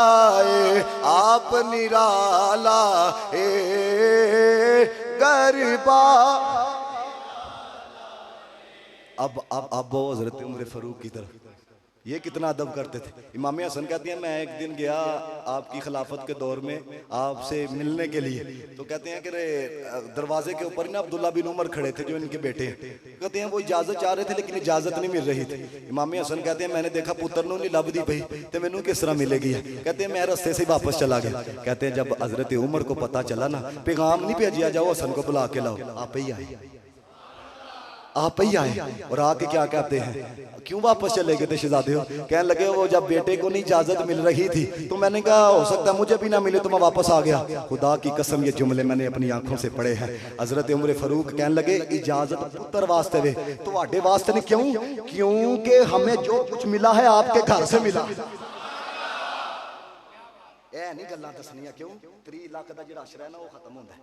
आप निराला गरबार। अब वो हजरत उमर फारूक की तरफ, ये कितना अदब करते थे। इमाम हसन कहती हैं मैं एक दिन गया आपकी खिलाफत के दौर में आपसे मिलने के लिए, तो कहते हैं कि दरवाजे के ऊपर ना अब्दुल्ला बिन उमर खड़े थे जो इनके बेटे हैं। कहते हैं वो इजाजत चाह रहे थे लेकिन इजाजत नहीं मिल रही थी। इमाम हसन कहते हैं मैंने देखा पुत्र नू नहीं लभदी पई तो मैनू किस तरह मिलेगी। कहते हैं मैं रास्ते से वापस चला गया। कहते हैं जब हजरत उमर को पता चला ना, पैगाम नहीं भेजिया जाओ हसन को बुला के लाओ, आप ही आए, आप ही आए। और आके क्या कहते हैं क्यों वापस चले गए थे शहजादे हो? कहने लगे वो जब बेटे को नहीं इजाजत मिल रही थी तो मैंने कहा हो सकता है मुझे भी ना मिले तो मैं वापस आ गया। खुदा की कसम ये जुमले मैंने अपनी आंखों से पढ़े हैं। हजरत उमर फारूक कहने लगे इजाजत पुत्र वास्ते वे तुम्हारे वास्ते नहीं। क्यों? क्योंकि हमें जो कुछ मिला है आपके घर से मिला। ए नहीं गल्लां दसनियां। क्यों? 30 लाख का जिहड़ा आशरा है ना वो खत्म होंदा है,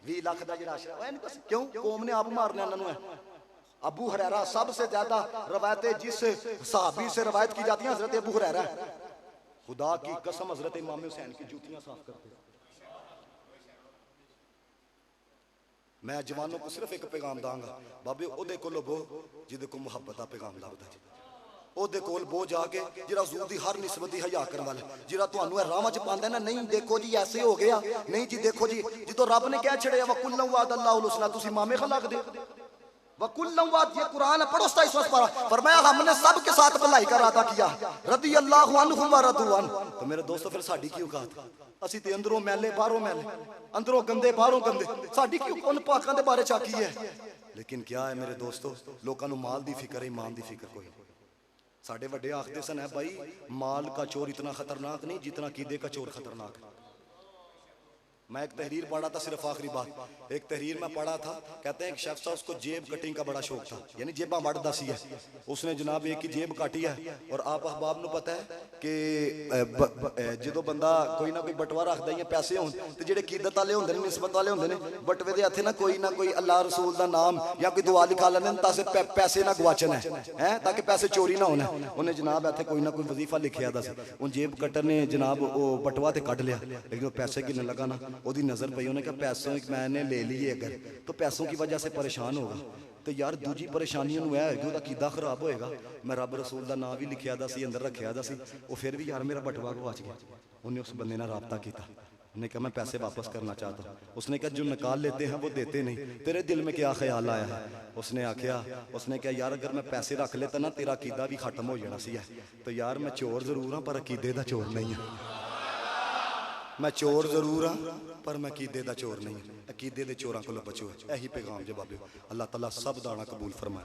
20 लाख का जिहड़ा आशरा है नहीं दस। क्यों? कौम ने आप मारना इन्हां नूं है। अबू हुरैरा सबसे ज्यादा रवायतें जिस सहाबी से रवायत की जाती हैं हजरत अबू हुरैरा। खुदा की कसम हजरत इमाम हुसैन की जूतियां साफ करते। मैं जवानों को सिर्फ एक पैगाम दांगा, बाबे ओदे कोलो बो जिदे को मुहब्बत का पैगाम लभदा जी। ओदे कोल बो जाके जिहड़ा हुजूर दी हर निस्बत दी हया करन वाला, जिहड़ा तुहानू राहां च पांदा ना, नहीं देखो जी ऐसे हो गया, नहीं जी देखो जी जिदों रब ने कह छड़िया व कुल्लु वादल्लाहुल हुस्ना तुसी मामे खलाक दे वकुल्लवाद। ये कुरान है, पढ़ो 27 पारा। फरमाया हमने सबके साथ भलाई का वादा किया, रदी अल्लाहु अन्हुम व रदू अन। तो मेरे दोस्तों फिर साडी की औकात? असी ते अंदरों मैले बाहरों मैले, अंदरों गंदे बाहरों गंदे, साडी की उन पाकां दे बारे चाकी है। लेकिन क्या है मेरे दोस्तों, लोकां नूं माल दी फिक्र है, ईमान दी फिक्र कोई नहीं। साडे वड्डे आखदे सन है भाई माल का चोर इतना खतरनाक नहीं जितना कीदे का चोर खतरनाक है। मैं एक तहरीर पढ़ा था, सिर्फ आखिरी बात, एक तहरीर में पढ़ा था, कहते हैं एक शख्स था उसको जेब कटिंग का बड़ा शौक था, यानी जेबा वड़दा सी है। उसने जनाब एक ही जेब काटी है। और आप अहबाब नूं पता है कि जो बंदा कोई ना कोई बटवा रखदा है पैसे होन ते जेडे कीदत वाले होंदे ने, निस्बत वाले होंदे ने, बटवे दे हत्थे ना कोई अल्लाह रसूल दा नाम या कोई दुआ लिखा लैंदे ने ताकि पैसे ना गवाचन है, ताकि पैसे चोरी ना होना। उन्हें जनाब इत्थे कोई ना कोई वजीफा लिखिया दा सी। उन जेब कटर ने जनाब वो बटवा ते कढ लिया, लेकिन वो पैसे गिनने लगा ना, ओदी नजर पई, उन्हें कहा पैसों मैंने ले लिए अगर तो पैसों की वजह से परेशान होगा तो यार दूजी परेशानियों में है कि उसका कीदा खराब होएगा। मैं रब रसूल का नाम भी लिखिया दा सी, अंदर रखिया दा सी, वो फिर भी यार मेरा बटवा गवाच गया। उन्हें उस बंदे ने राब्ता किया, उन्हें कहा मैं पैसे वापस करना चाहता हूँ। उसने कहा जो निकाल लेते हैं वो देते नहीं, तेरे दिल में क्या ख्याल आया है? उसने आख्या, उसने कहा यार अगर मैं पैसे रख लेता ना तेरा अकीदा भी खत्म हो जाना सी है। तो यार मैं चोर जरूर हाँ पर अकीदे का चोर नहीं है। मैं चोर जरूर हाँ पर मैं अकीदे का चोर नहीं है। अकीदे के चोरों को बचो, यही पैगाम जे बाबे। अल्लाह ताला सब दाना कबूल फरमाए।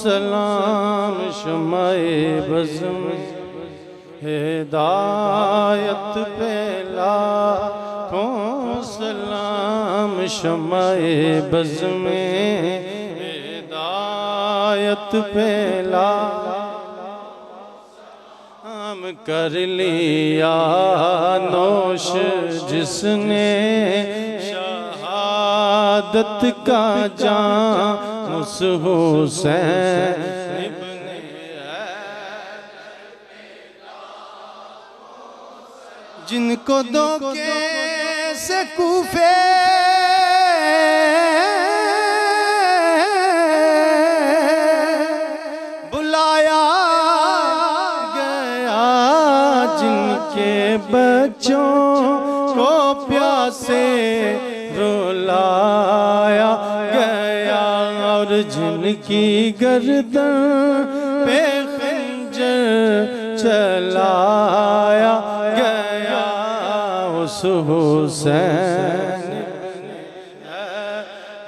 सलाम शमाए बज़्म हिदायत पे लाखों सलाम शमाए बज़्म हिदायत पे लाखों कर लिया नोश जिसने शहादत का जाम उस हुसैन जिनको धोखे से कूफे बुलाया गया, जिनके बच्चों को प्यासे रुलाया जिनकी गर्दन पे खंजर चलाया गया उस हुसैन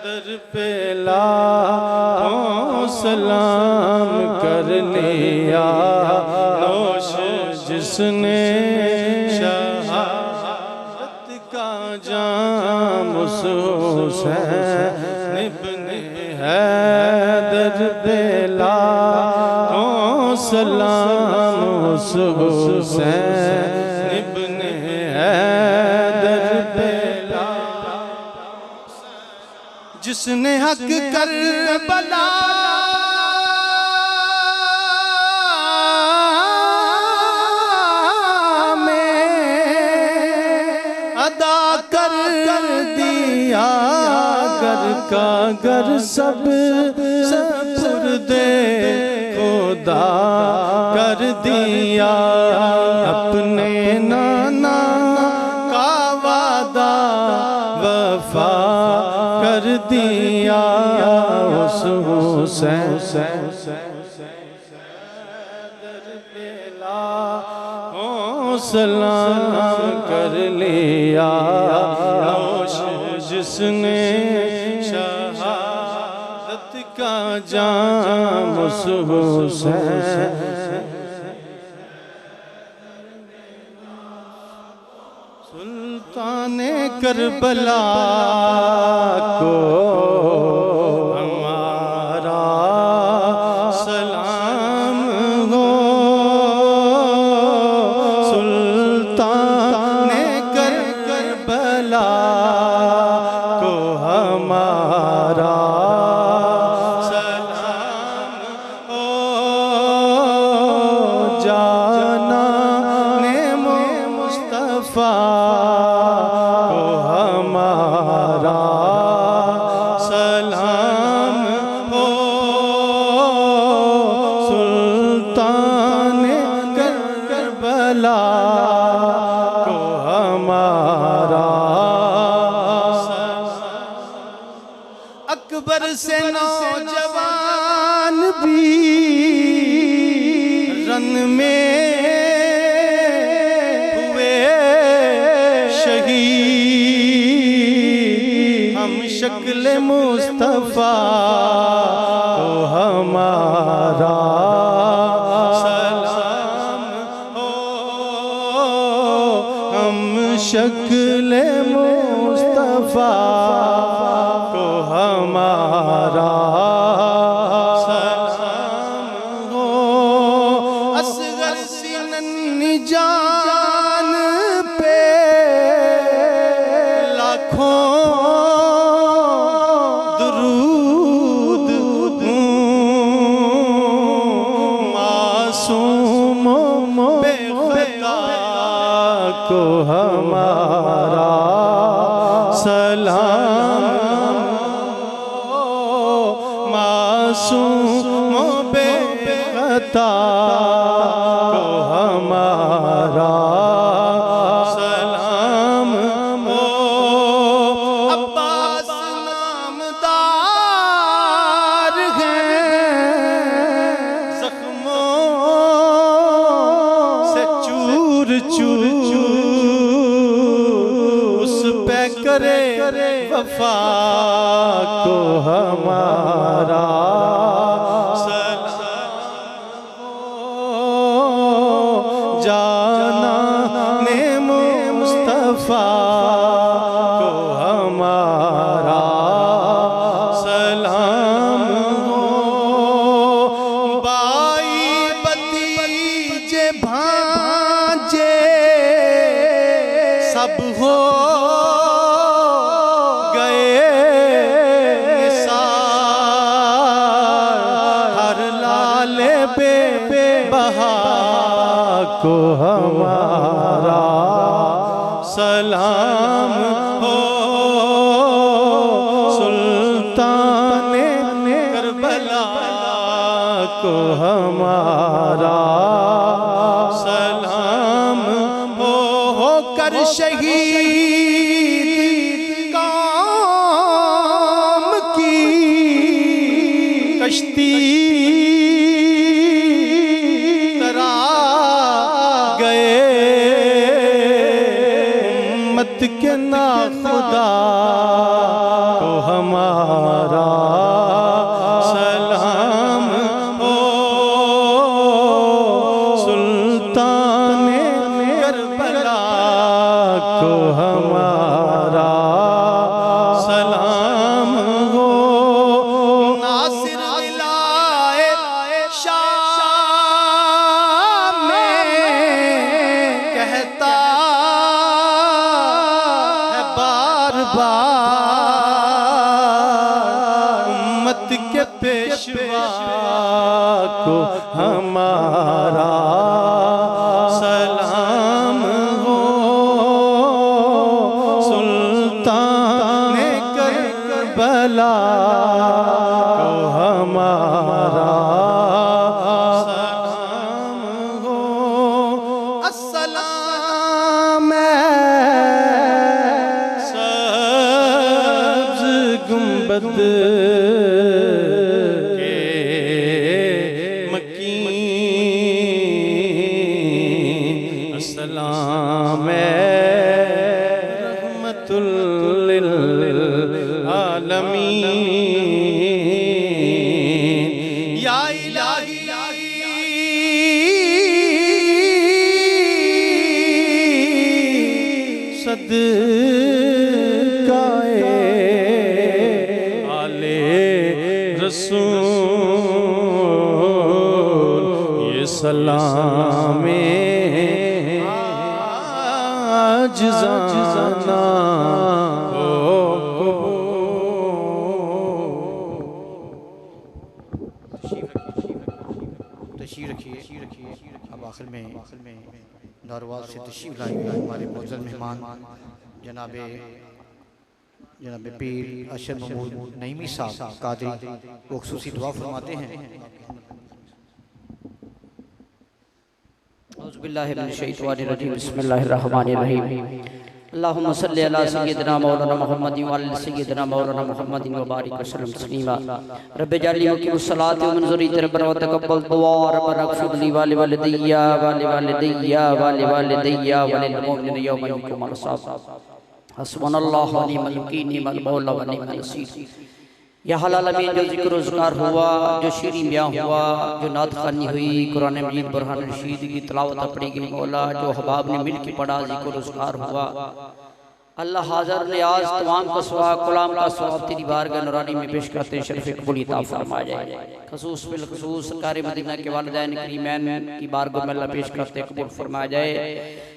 दर पे लाखों सलाम कर लिया नौश जिसने शहादत का जाम उस हुसैन इब्ने हैदर पे लाखों सलाम उस हुसैन इब्ने हैदर पे जिसने हक करबला में अदा कर दिया घर का घर सब दे खुदा कर दिया अपने नाना का वादा वफा कर दिया उस हुसैन सलाम कर लिया नौश जिसने शहादत का जाम उस हुसैन सुल्ताने करबला को हमारा सलाम हो सुल्ताने करबला को हमारा सलाम हो जाना ने मुस्तफा को हमारा अकबर से नौजवान भी रन में हुए शहीद हम शक्ल मुस्तफा को हमारा शक्ल मुस्तफा को हमारा सलाम हो असगर सिनन्नी जान पे लाखों दुरूद मासूम बेखता को हमारा सलाम मासूम बेखता को हमारा सलाम हो अब्बास नामदार हैं जख्मों से चूर चूर करे वफा को हमारा सलाम जाना ने मुस्तफा को हमारा सलाम हो बाई भतीजे भांजे सब हो को हमारा सलाम हो सुल्ताने करबला को हमारा सलाम हो कर शहीद कौम की के ना खुदा को हमारा सलाम हो। सुल्तान करबला को हमारा सलाम हो। नासिर विलाए शाम में कहता है बार बार उम्मत के पेशवा को हमारा सलाम हो। सुल्तान करबला को हमारा सलाम हो। अस्सलाम सब्ज़ गुंबद के मकीन अस्सलाम रहमतुल लिल आलमीन। या इलाही सदकाए आले रसूल ये सलाम आजिज़ाना हो। तशरीफ रखिए। अब आखिर में नारवाल से तशरीफ लाए हुए हमारे मोअज़्ज़ज़ मेहमान जनाब पीर अशर महमूद नईमी साहब कादरी, वो खुसूसी दुआ फरमाते हैं। औज़ुबिल्लाहि मिनश्शैतानिर्रजीम बिस्मिल्लाहिर्रहमानिर्रहीम। अल्लाहुम्मा सल्लि अला सय्यिदिना मौलाना मुहम्मदिन व अला सय्यिदिना मौलाना मुहम्मदिन व बारिक वसल्लम तस्लीमा। रब्बि जअलनी मुक़ीमस सलाति व मिन ज़ुर्रिय्यति रब्बना व तक़ब्बल दुआ रब्बना इग़फिर ली व लिवालिदैया व लिवालिदैया व लिवालिदैया व लिल मुमिनीना यौमा यक़ूमुल हिसाब। हस्बुनल्लाहु व निअमल वकील निअमल मौला व निअमन नसीर। या हलाल में जो जिक्र रोज़गार हुआ, जो शीरी ब्याह हुआ, जो नात ख़ानी हुई, कुरान मजीद बुरहान रशीद की तिलावत पढ़ी गई मौला, जो हबाब ने मिल के पढ़ा जिक्र रोज़गार हुआ। अल्लाह हाज़र नियाज़ तमाम का सवाब गुलाम का सवाब तेरी बारगाह नूरानी में पेश करते शरफ़ कबूली अता फरमा जाए। ख़ुसूस बिल ख़ुसूस सरकार मदीना के वालिदैन करीमैन की बारगाह में अल्लाह पेश करते कबूल फरमा जाए।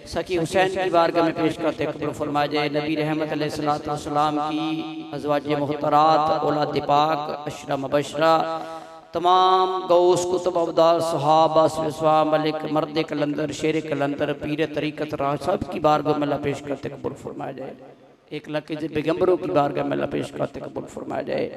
सकी हुसैन की बारगाह में पेश करते कबूल फरमा जाए। नबी रहमत अलैहिस्सलातु वस्सलाम की अज़वाज मुहतरात औलाद पाक अशरा मुबशरा तमाम गौस कुतुब अब्दाल सहाबा सहाबा मलिक मर्द कलंदर शेर कलंदर पीर तरीक़त राह सब की बारगाह में अल्लाह पेश करते कबूल फरमाया जाए। एक लाख के पैगंबरों की बारगाह में अल्लाह पेश करते कबूल फरमाया जाए।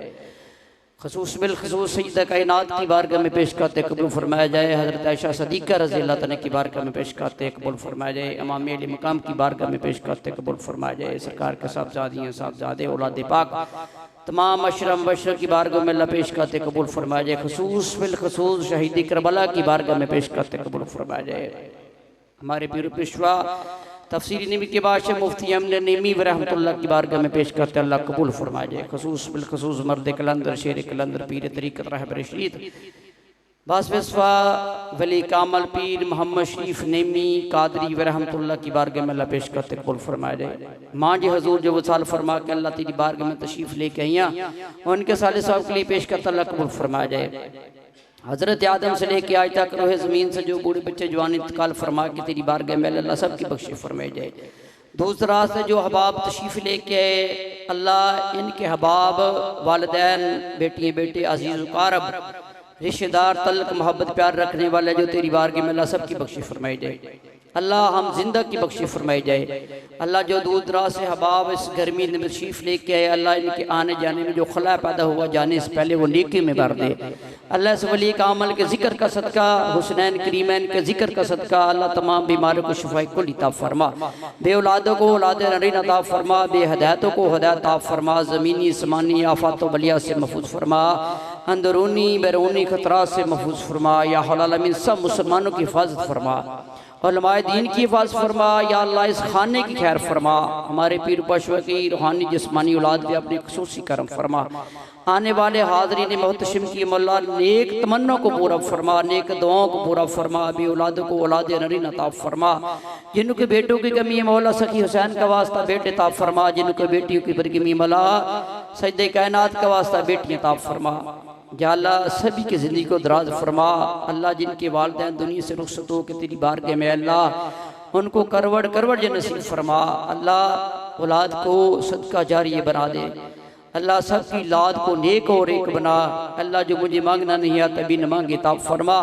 ख़ुसूस बिल ख़ुसूस सैयदा कायनात की बारगाह में पेश करते कबूल फरमाया जाए। हज़रत आयशा सदीक़ा रज़ी अल्लाह तआला की बारगाह में पेश करते कबूल फरमाया जाए। इमाम अली मकाम की बारगाह में पेश करते कबूल फरमाया जाए। सरकार के साहबजादियाँ साहबजादे औलाद पाक तमाम अशरम बशर की बारगाह में अल्लाह पेश करते कबूल फरमाया जाए। ख़ुसूस बिल ख़ुसूस शहीदी करबला की बारगाह में पेश करते कबूल फरमाया जाए। हमारे पीर पेशवा तफसीरी नबी के बादशाह मुफ्ती अमन नईमी रहमतुल्लाह की बारगाह में पेश करते अल्लाह कबूल फरमाया जाए। ख़ुसूस बिल ख़ुसूस मर्द कलंदर शेर कलंदर पीर तरीक़त रहबर रशीद बासवा वली कामल पीर मोहम्मद शरीफ नेमी कादरी रहमतुल्लाह की बारगाह में अल्लाह पेश करते कबूल फरमाया जाए। माँ जी हजूर जो वसाल फरमा के अल्लाह तेरी बारगाह में तशरीफ़ लेके आइया उनके साले साहब के लिए पेश करते अल्लाह कबूल फरमाया जाए। हज़रत आदम से लेके आज तक रोहे ज़मीन से जो बूढ़े बच्चे जवान इंतकाल फरमा के तेरी बारगाह में अल्लाह सब की बख्शी फरमाई जाए। दूसरा से जो हबाब तशरीफ़ लेके आए अल्लाह इनके हबाब वालिदैन बेटियाँ बेटे अजीज़ कारब रिश्तेदार तल्क मोहब्बत प्यार रखने वाले जो तेरी बारगाह में अल्लाह सब की बख्शी फरमाई जाए। अल्लाह हम जिंदा की बख्शी फरमाई जाए। अल्लाह जो दूर दराज से हबाब इस गर्मी में तशरीफ़ लेके आए अल्लाह इनके आने जाने में जो खला पैदा हुआ जाने से पहले वो नेकी में भर दे। अल्लाह इस वली का अमल के जिक्र का सदका हुसनैन करीमैन के जिक्र का सदका अल्लाह तमाम बीमारों को शिफा कुल अता फरमा। बे औलादों को औलाद नरीन अता फरमा। बे हदायतों को हदायत अता फरमा। ज़मीनी समानी आफात बलिया से महफूज फरमा। अंदरूनी बैरूनी खतरा से महफूज फरमा। या हौल आलमीन सब मुसलमानों की हिफाजत फरमा। उलमाए दीन की हिफाजत फरमा। या अल्लाह इस खाने की खैर फरमा। हमारे पीर पशवा की रूहानी जिस्मानी औलाद पे अपने खुसूसी करम फरमा। आने वाले हाज़रीन मोहतशिम की मौला नेक तमन्नों को पूरा फरमा, नेक दुआओं को पूरा फरमा। अभी औलादों को औलाद नरीन अता फरमा। जिनके बेटों की कमी है मौला सखी हुसैन का वास्ता बेटे ता फरमा। जिनके बेटियों की बरकमी मौला सजदे कायनात का वास्ता बेटियाँ ता फरमा। या अल्लाह सभी की ज़िंदगी को दराज फरमा। अल्लाह जिनके वालिदैन दुनिया से रुखसत हो के तेरी बारगाह में अल्लाह उनको करवड़ करवड़ जो नसीब फरमा। अल्लाह औलाद को सदका जारिया बना दे। अल्लाह सबकी लाद को नेक और एक बना। अल्लाह जो मुझे मांगना नहीं आता भी न मांगे ताब फरमा।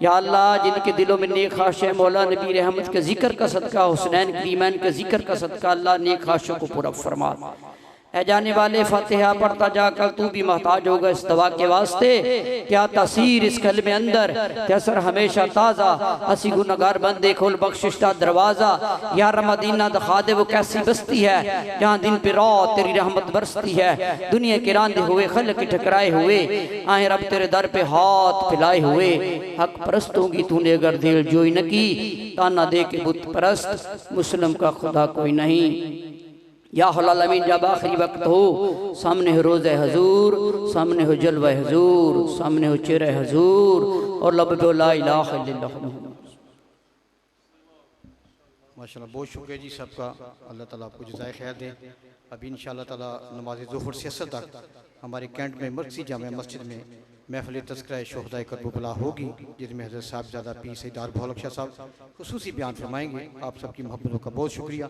या अल्लाह जिनके दिलों में नेक ख्वाहिश है मौला नबी रहमत के जिक्र का सदका, हुसनैन करीमैन के जिक्र का सदका अल्लाह नेक ख्वाहिशों को पूरा फरमा। ऐ जाने वाले फातिहा पढ़ता जा, कल तू भी मोहताज होगा इस दवा के वास्ते। क्या तासीर इस कल में अंदर, क्या सर हमेशा ताज़ा। असी गुनहगार बंदे खोल बख्शिश का दरवाज़ा। यार मदीना दिखा दे वो कैसी बस्ती है जहाँ दिन पे रात तेरी रहमत बरसती है। दुनिया के रांधे हुए खल्क के ठकराए हुए आए रब तेरे दर पे हाथ फैलाए हुए। हक परस्तों की तूने अगर दिल जोई न की, ताना दे के बुत परस्त मुस्लिम का खुदा कोई नहीं। या अमीन जब आखिरी वक्त हो, सामने हो रोज़े हजूर, सामने हो जलवा हजूर, सामने हो चेहरे हजूर और लब पे ला इलाहा इल्लल्लाह। माशाल्लाह बहुत शुक्रिया जी सबका। अल्लाह ताला आपको जज़ाए खैर दे। अभी इंशाअल्लाह ताला नमाज ज़ुहर से असर तक हमारे कैंट में मरकज़ी जामे मस्जिद में महफ़िल तज़किरा शुहदाए करबला होगी, जिसमें हज़रत साहब ज़ादा पीर सैयद आर भौलक शाह साहब खुसूसी बयान फरमाएंगे। आप सबकी मोहब्बतों का बहुत शुक्रिया।